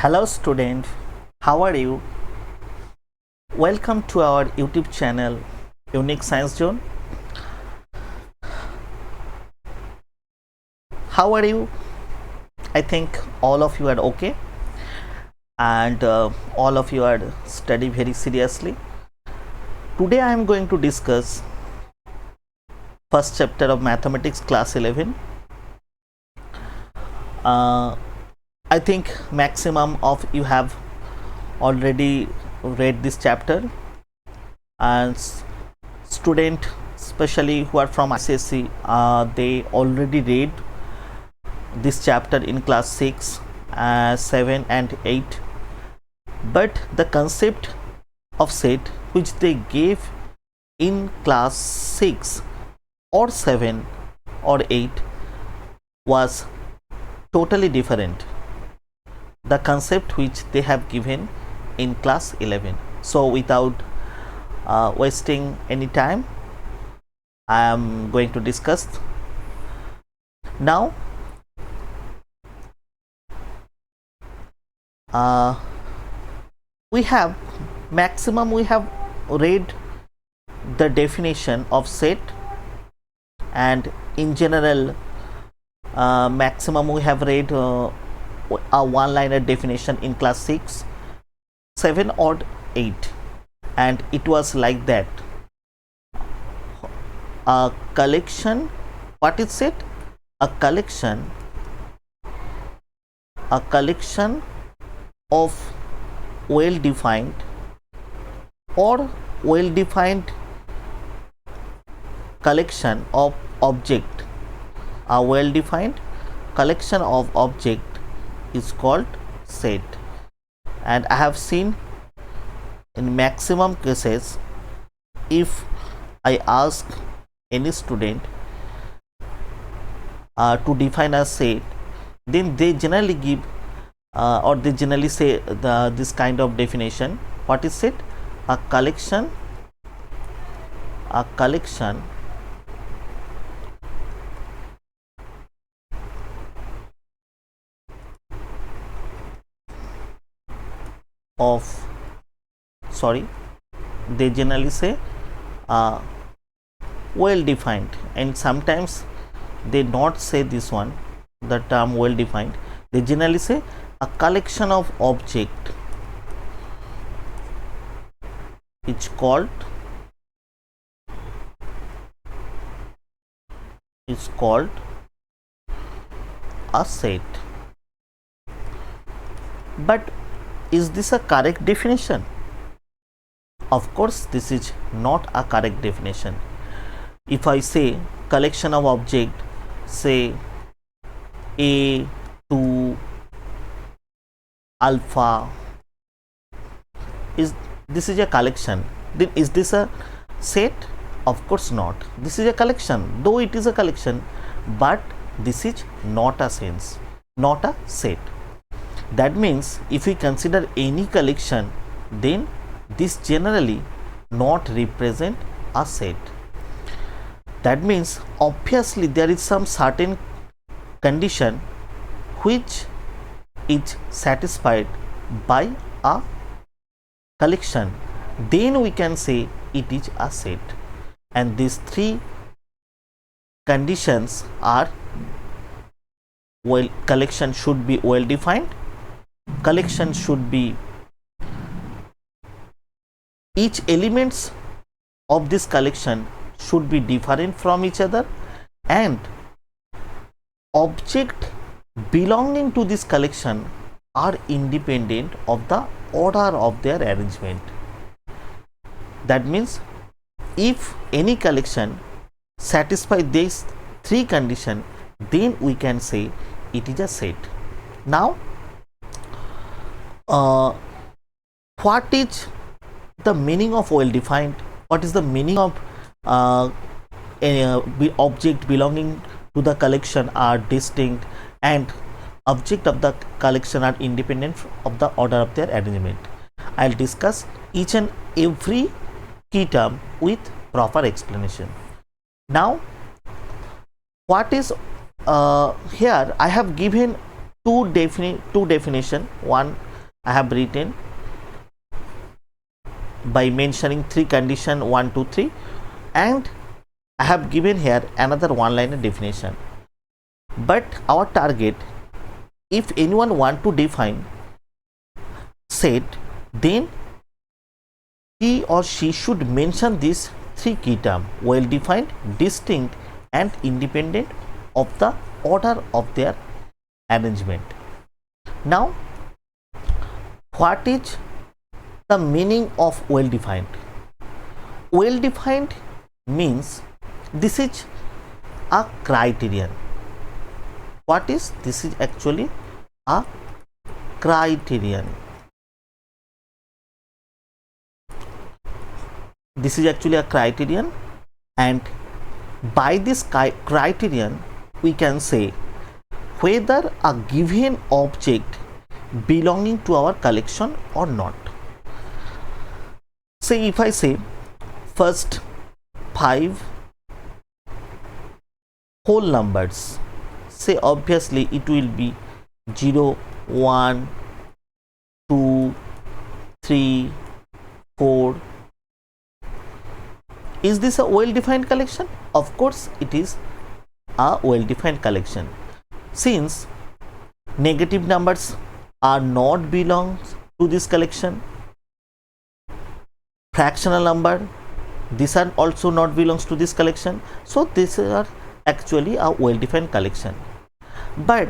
Hello student, how are you? Welcome to our YouTube channel Unique Science Zone. How are you? I think all of you are okay and all of you are studying very seriously. Today I am going to discuss first chapter of mathematics class 11. I think maximum of you have already read this chapter, and student especially who are from ICSE they already read this chapter in class 6, 7 and 8, but the concept of set which they gave in class 6 or 7 or 8 was totally different the concept which they have given in class 11. So without wasting any time, I am going to discuss now. We have read the definition of set, and in general maximum we have read a one-liner definition in class 6, 7 or 8, and it was like that. A collection, what is it? A collection of well-defined or well-defined collection of object. A well-defined collection of object is called set, and I have seen in maximum cases if I ask any student to define a set, then they generally give or they generally say this kind of definition. What is set? A collection of they generally say well defined, and sometimes they not say this one, the term well defined. They generally say a collection of object is called a set. But is this a correct definition? Of course this is not a correct definition. If I say collection of object, say A to alpha, this is a collection, then is this a set? Of course not. This is a collection, though it is a collection, but this is not a set. That means if we consider any collection, then this generally not represent a set. That means obviously there is some certain condition which is satisfied by a collection, then we can say it is a set. And these three conditions are: collection should be well defined, collection should be, each elements of this collection should be different from each other, and object belonging to this collection are independent of the order of their arrangement. That means if any collection satisfies these three conditions, then we can say it is a set. Now what is the meaning of well defined? What is the meaning of object belonging to the collection are distinct and object of the collection are independent of the order of their arrangement? I'll discuss each and every key term with proper explanation. Now what is here I have given two definition, one I have written by mentioning three condition 1, 2, 3, and I have given here another one-liner definition. But our target, if anyone want to define set, then he or she should mention these three key terms: well defined, distinct, and independent of the order of their arrangement. Now, what is the meaning of well defined? Well defined means this is a criterion. What is this? Is actually a criterion. This is actually a criterion, and by this criterion we can say whether a given object belonging to our collection or not. Say if I say first 5 whole numbers, say obviously it will be 0, 1, 2, 3, 4. Is this a well defined collection? Of course it is a well defined collection, since negative numbers are not belongs to this collection. Fractional number, these are also not belongs to this collection. So these are actually a well defined collection. But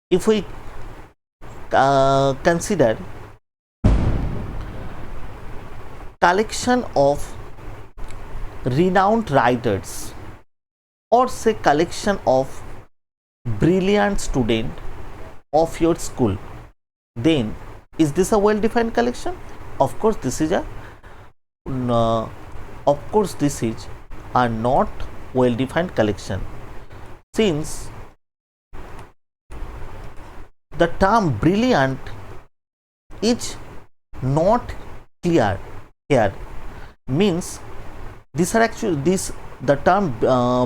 if we consider collection of renowned writers, or say collection of brilliant student of your school, then is this a well defined collection? Of course this is a not well defined collection, since the term brilliant is not clear here. Means these are actually the term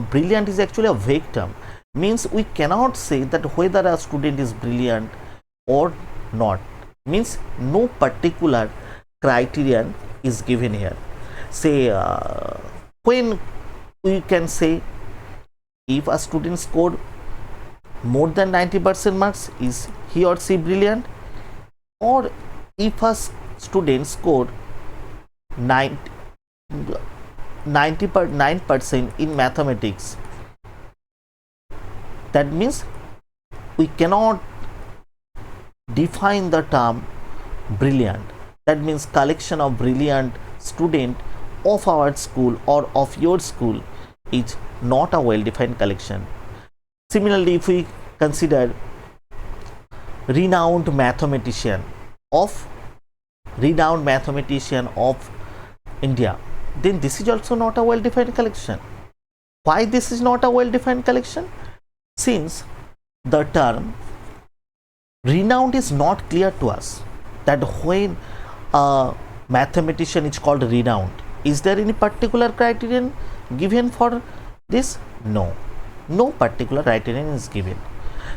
brilliant is actually a vague term. Means we cannot say that whether a student is brilliant or not. Means no particular criterion is given here. Say when we can say if a student scored more than 90% marks, is he or she brilliant? Or if a student scored 99% in mathematics, that means we cannot define the term brilliant. That means collection of brilliant student of our school or of your school is not a well defined collection. Similarly, if we consider renowned mathematician of India, then this is also not a well defined collection. Why this is not a well defined collection? Since the term renowned is not clear to us, that when a mathematician is called renowned, is there any particular criterion given for this? No particular criterion is given.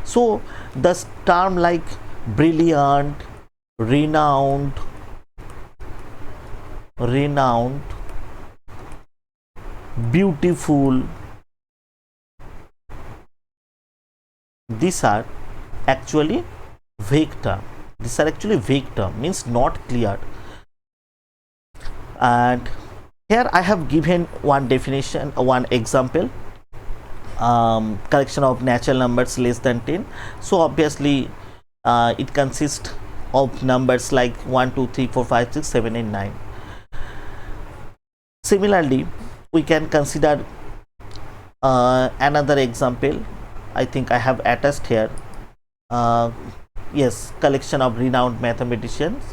So the term like brilliant, renowned, beautiful, these are actually vague term. Means not clear. And here I have given one definition, one example. Collection of natural numbers less than 10. So obviously it consists of numbers like 1, 2, 3, 4, 5, 6, 7 and 9. Similarly, we can consider another example. I think I have attached here. Yes, collection of renowned mathematicians.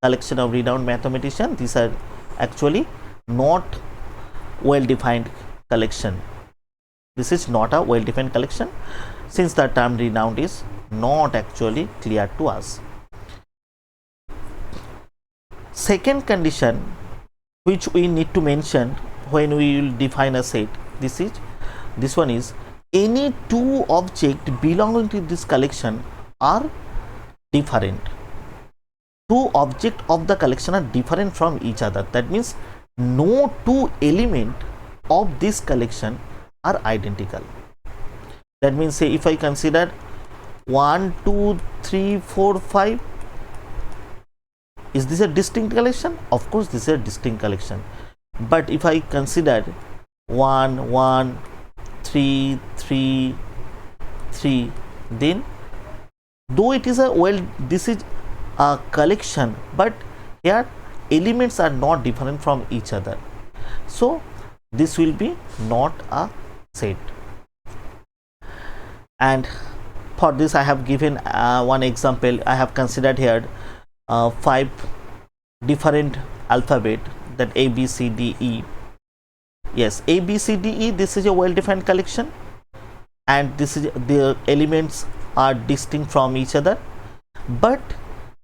These are actually not well defined collection. This is not a well defined collection, since the term renowned is not actually clear to us. Second condition which we need to mention when we will define a set, this one is any two objects belonging to this collection are different. two objects of the collection are different from each other. That means no two elements of this collection are identical. That means, say if I consider 1, 2, 3, 4, 5, is this a distinct collection? Of course this is a distinct collection. But if I consider 1, 1, 3, 3, 3, then though it is this is a collection, but here elements are not different from each other, so this will be not a set. And for this I have given one example. I have considered here 5 different alphabet, that A, B, C, D, E. Yes, A, B, C, D, E, this is a well defined collection, and this is the elements are distinct from each other. But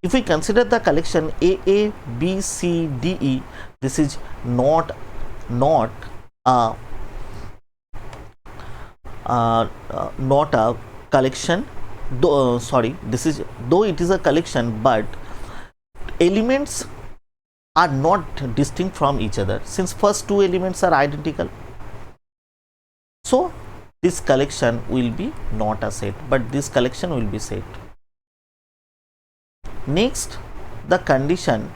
if we consider the collection A, B, C, D, E, this is not a collection, though this is, though it is a collection, but elements are not distinct from each other, since first two elements are identical. So this collection will be not a set, but this collection will be set. Next, the condition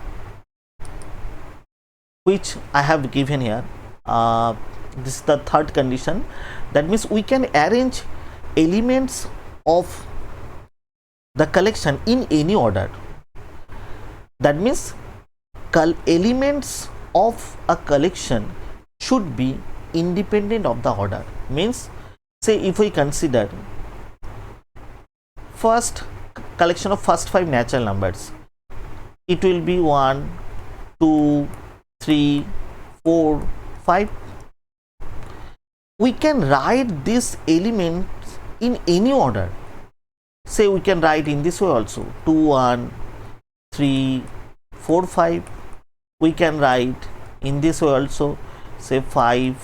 which I have given here, this is the third condition. That means we can arrange elements of the collection in any order. That means elements of a collection should be independent of the order. Means, say if we consider first collection of first 5 natural numbers, it will be 1, 2, 3, 4, 5. We can write these elements in any order. Say we can write in this way also, 2, 1, 3, 4, 5. We can write in this way also, say 5,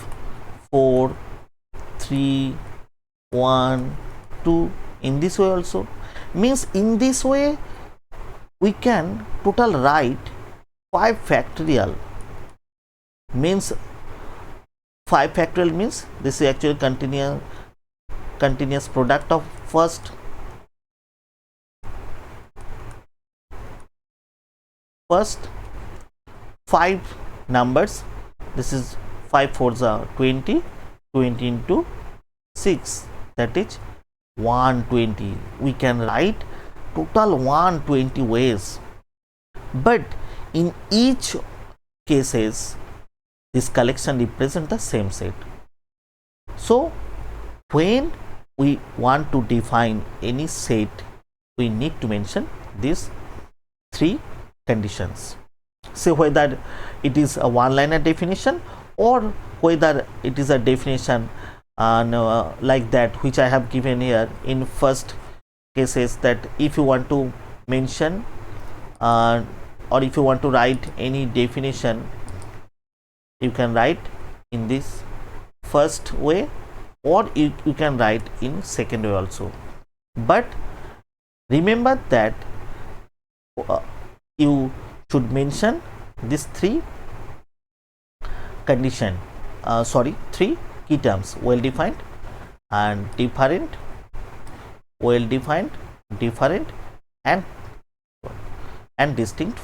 4, 3, 1, 2, in this way also. Means in this way we can total write 5 factorial. Means 5 factorial means this is actually continuous product of first 5 numbers. This is 5 4s are 20, 20 into 6, that is 120. We can write total 120 ways, but in each cases this collection represents the same set. So when we want to define any set, we need to mention these 3 conditions. Say whether it is a one-liner definition or whether it is a definition like that which I have given here in first cases, that if you want to mention or if you want to write any definition, you can write in this first way, or you can write in second way also. But remember that you should mention these 3 condition, 3 key terms: well defined and different, well defined, different, and distinct.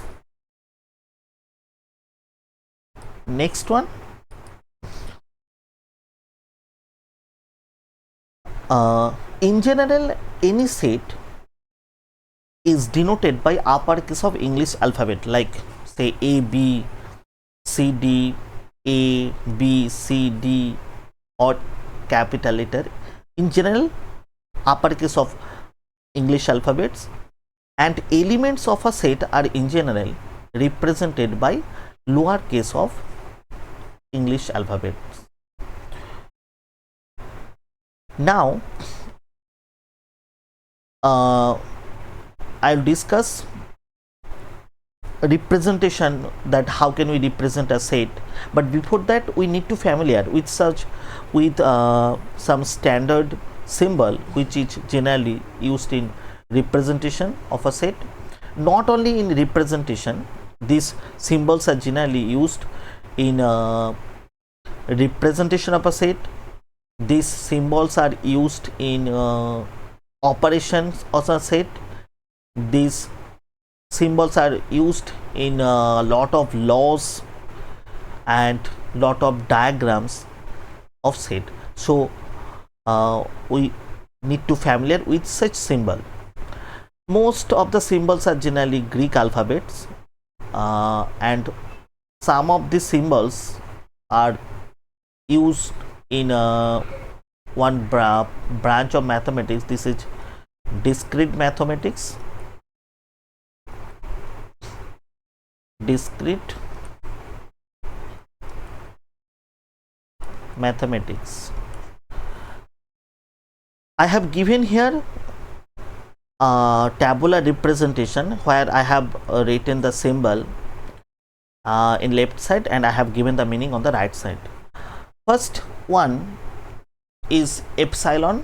Next one, in general any set is denoted by uppercase of English alphabet, like say A, B, C, D, A, B, C, D, or capital letter. In general, uppercase of English alphabets, and elements of a set are in general represented by lowercase of English alphabets. Now I'll discuss representation, that how can we represent a set. But before that we need to familiar with some standard symbol which is generally used in representation of a set. Not only in representation, these symbols are generally used in representation of a set. These symbols are used in operations of a set. These symbols are used in a lot of laws and lot of diagrams of set. So we need to familiar with such symbol. Most of the symbols are generally Greek alphabets, and some of the symbols are used in one branch of mathematics. This is discrete mathematics. Discrete mathematics. I have given here a tabular representation where I have written the symbol in left side and I have given the meaning on the right side. First one is epsilon.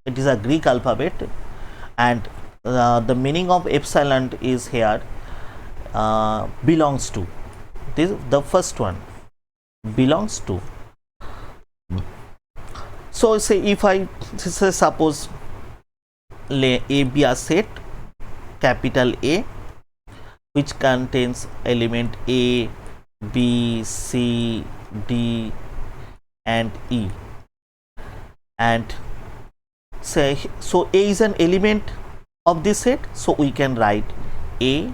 It is a Greek alphabet, and the meaning of epsilon is here belongs to. This the first one, belongs to. So say if I say suppose A be a set, capital A, which contains element A, B, C, D and E, and say so A is an element of this set, so we can write A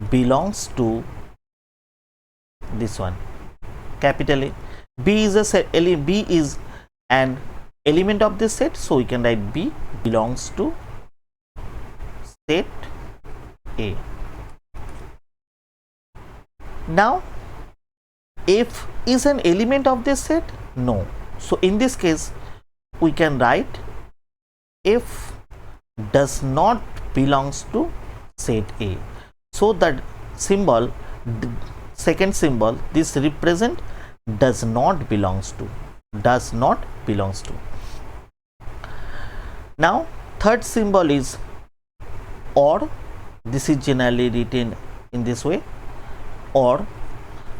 belongs to this one, capital A. B is a set, B is an element of this set, so we can write B belongs to set A. Now F is an element of this set? No. So in this case we can write F does not belongs to set A. So that symbol, second symbol, this represent does not belongs to, does not belongs to. Now third symbol is or. This is generally written in this way, or.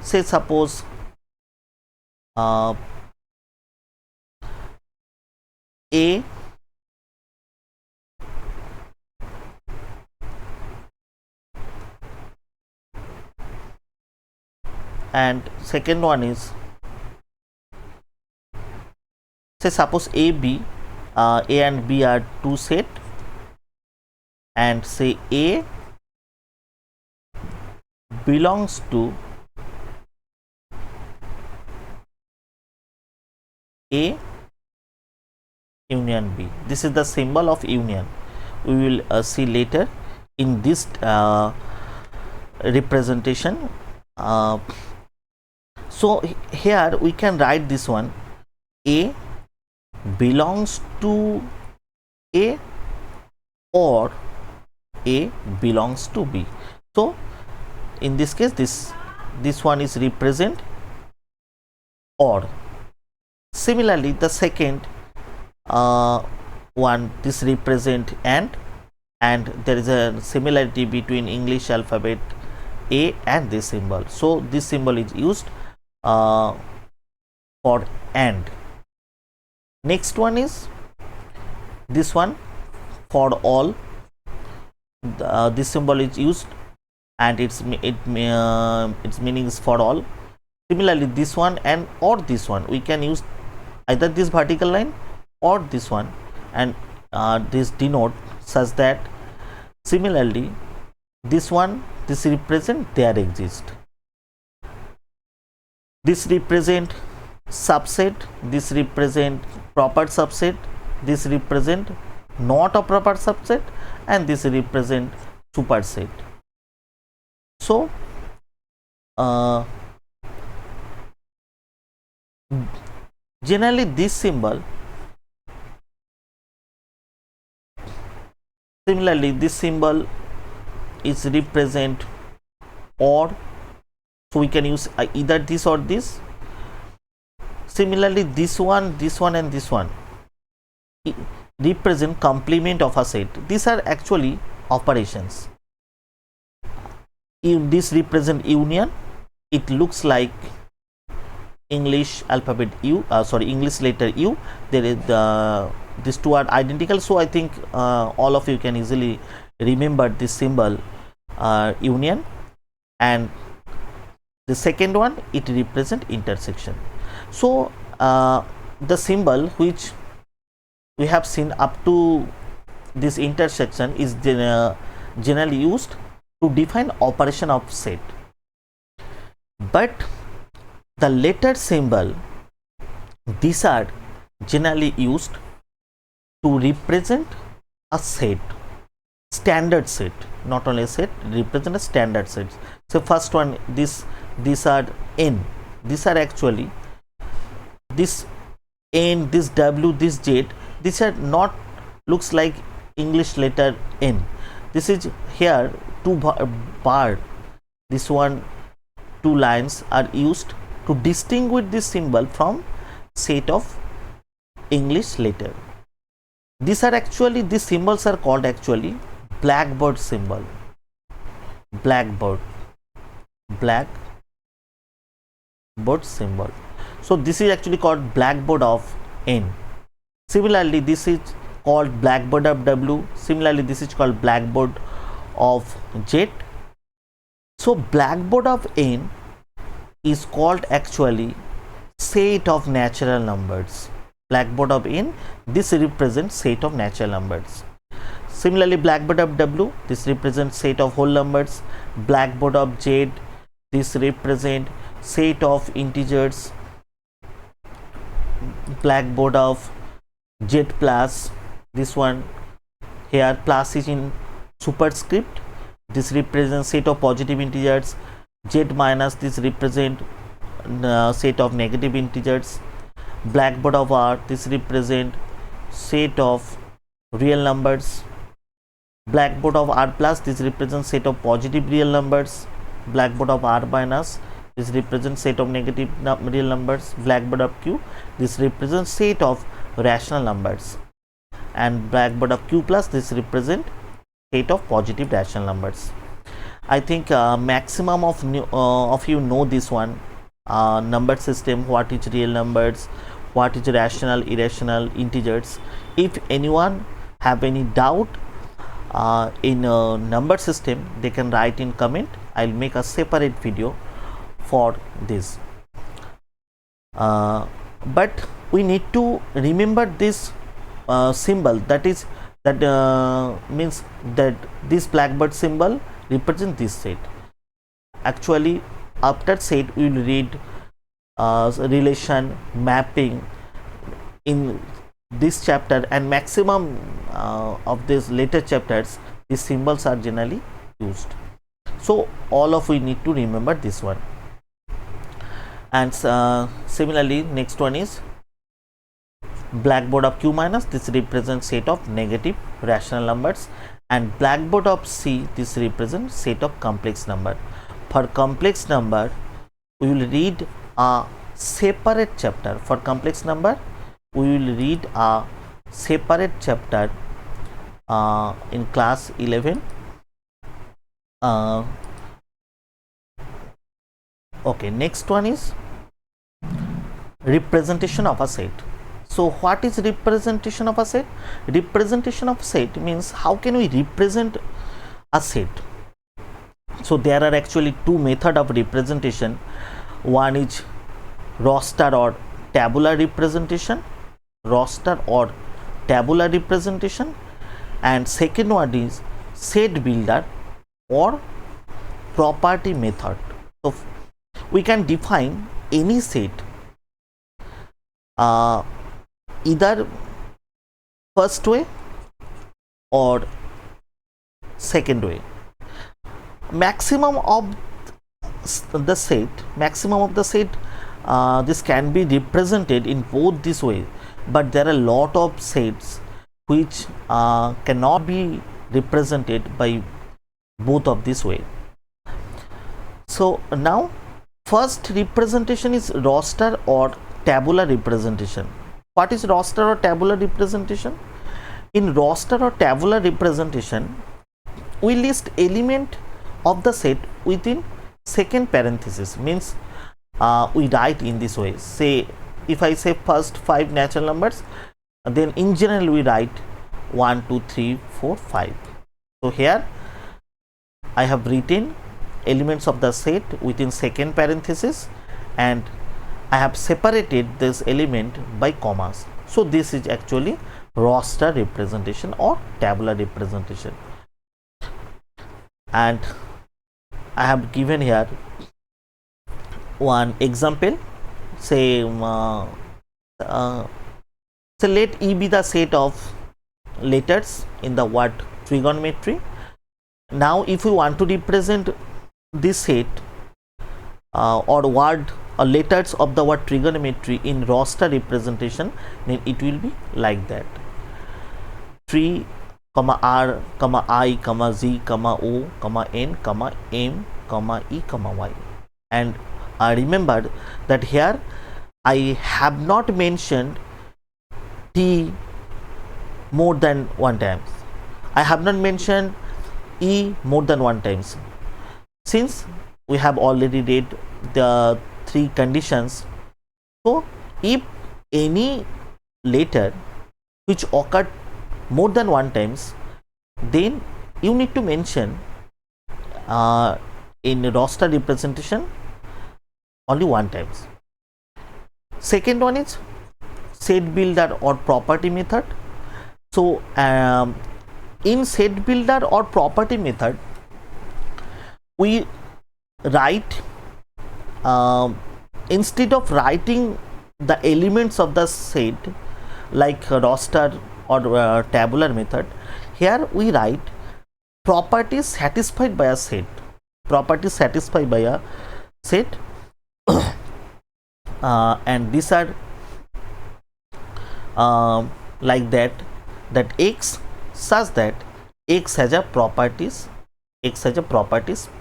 Say suppose A and second one is, say suppose A and B are two set, and say A belongs to A union B. This is the symbol of union. We will see later in this representation. So here we can write this one, A belongs to A or A belongs to B. So in this case this one is represent or. Similarly the second one, this represent and there is a similarity between English alphabet A and this symbol. So this symbol is used for and. Next one is this one, for all. This symbol is used and its meaning is for all. Similarly this one and or this one, we can use either this vertical line or this one, and this denote such that similarly this one, this represent there exist. This represent subset, this represent proper subset, this represent not a proper subset, and this represent superset. So generally this symbol, similarly this symbol is represent or, so we can use either this or this. Similarly this one and this one represent complement of a set. These are actually operations. this represent union. It looks like English alphabet U, English letter U. There is these two are identical, so I think all of you can easily remember this symbol union. And the second one, it represent intersection. So the symbol which we have seen up to this intersection is generally used to define operation of set, but the letter symbol, these are generally used to represent a set, standard set, not only a set, represent a standard set. So first one, these are N, these are actually this N, this W, this Z, these are not looks like English letter N. This is here two bar, this one, two lines are used to distinguish this symbol from set of English letter. These are actually, these symbols are called actually blackboard symbol. Blackboard symbol. So this is actually called blackboard of N. Similarly, this is called blackboard of W. Similarly, this is called blackboard of Z. So blackboard of N is called actually set of natural numbers. Blackboard of N, this represents set of natural numbers. Similarly, blackboard of W, this represents set of whole numbers. Blackboard of Z, this represent set of integers. Blackboard of Z plus, this one here plus is in superscript, this represents set of positive integers. Z minus, this represent set of negative integers. Blackboard of R, this represent set of real numbers. Blackboard of R plus, this represents set of positive real numbers. Blackboard of R minus, this represents set of negative real numbers. Blackboard of Q, this represents set of rational numbers. And blackboard of Q plus, this represent set of positive rational numbers. I think maximum of you know this one, number system, what is real numbers, what is rational, irrational, integers. If anyone have any doubt in number system, they can write in comment. I'll make a separate video for this. But we need to remember this symbol, that is means that this blackboard symbol represent this set. Actually, after set we will read relation, mapping in this chapter, and maximum of these later chapters these symbols are generally used. So all of we need to remember this one. And similarly, next one is blackboard of Q minus, this represents set of negative rational numbers. And blackboard of C, this represents set of complex number. For complex number we will read a separate chapter. For complex number we will read a separate chapter in class 11. Okay, next one is representation of a set. So what is representation of a set? Representation of set means how can we represent a set. So there are actually two methods of representation. One is roster or tabular representation, and second one is set builder or property method. So we can define any set either first way or second way. Maximum of the set, this can be represented in both this way, but there are a lot of sets which cannot be represented by both of this way. So now first representation is roster or tabular representation. What is roster or tabular representation? In roster or tabular representation we list element of the set within second parenthesis, means we write in this way. Say if I say first 5 natural numbers, then in general we write 1 2 3 4 5. So here I have written elements of the set within second parenthesis, and I have separated this element by commas. So this is actually roster representation or tabular representation. And I have given here one example. Say so let E be the set of letters in the word trigonometry. Now if we want to represent this set or word or letters of the word trigonometry in roster representation, then it will be like that: 3, R, I, Z, O, N, M, E, Y. And I remember that here I have not mentioned T more than one times. I have not mentioned E more than one times. Since we have already read the 3 conditions, so if any letter which occurred more than one times, then you need to mention in roster representation only one times. Second one is set builder or property method. So in set builder or property method, we write instead of writing the elements of the set like roster or tabular method, here we write properties satisfied by a set. Properties satisfied by a set and these are like that X such that X has a properties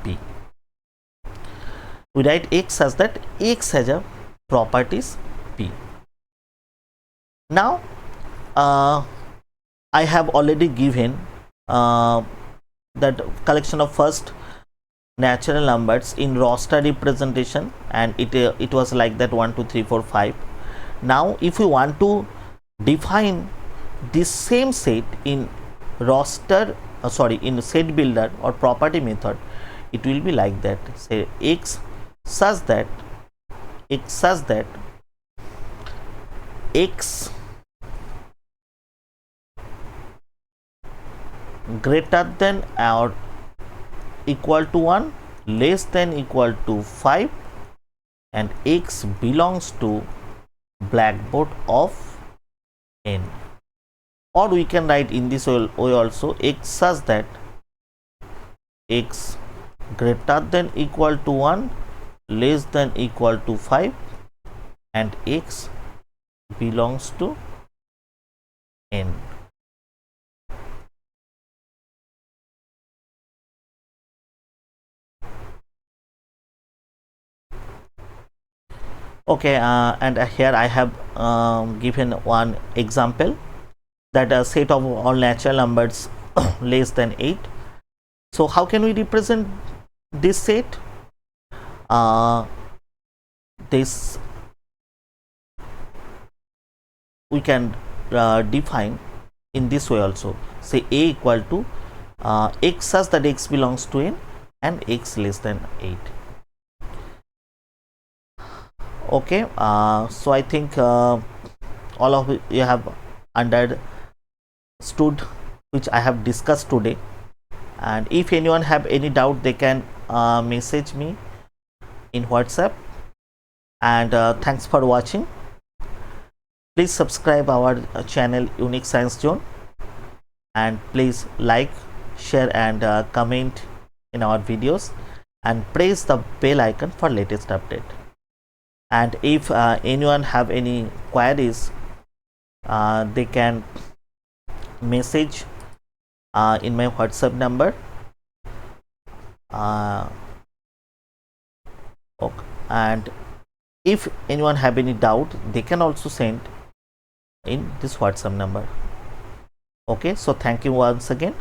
P. We write X such that X has a properties P. Now I have already given that collection of first natural numbers in roster representation, and it was like that 1 2 3 4 5. Now if we want to define this same set in roster in set builder or property method, it will be like that. Say X such that X greater than or equal to 1, less than equal to 5, and X belongs to blackboard of N. Or we can write in this way also: X such that X greater than equal to 1, less than equal to 5, and X belongs to N. Okay, and here I have given one example, that a set of all natural numbers less than 8. So how can we represent this set? This we can define in this way also. Say A equal to X such that X belongs to N and X less than 8. Okay, so I think all of you have understood which I have discussed today, and if anyone have any doubt, they can message me in WhatsApp. And thanks for watching. Please subscribe our channel Unique Science Zone, and please like, share and comment in our videos, and press the bell icon for latest update. And if anyone have any queries, they can message in my WhatsApp number. Okay. And if anyone have any doubt, they can also send in this WhatsApp number. Okay, so thank you once again.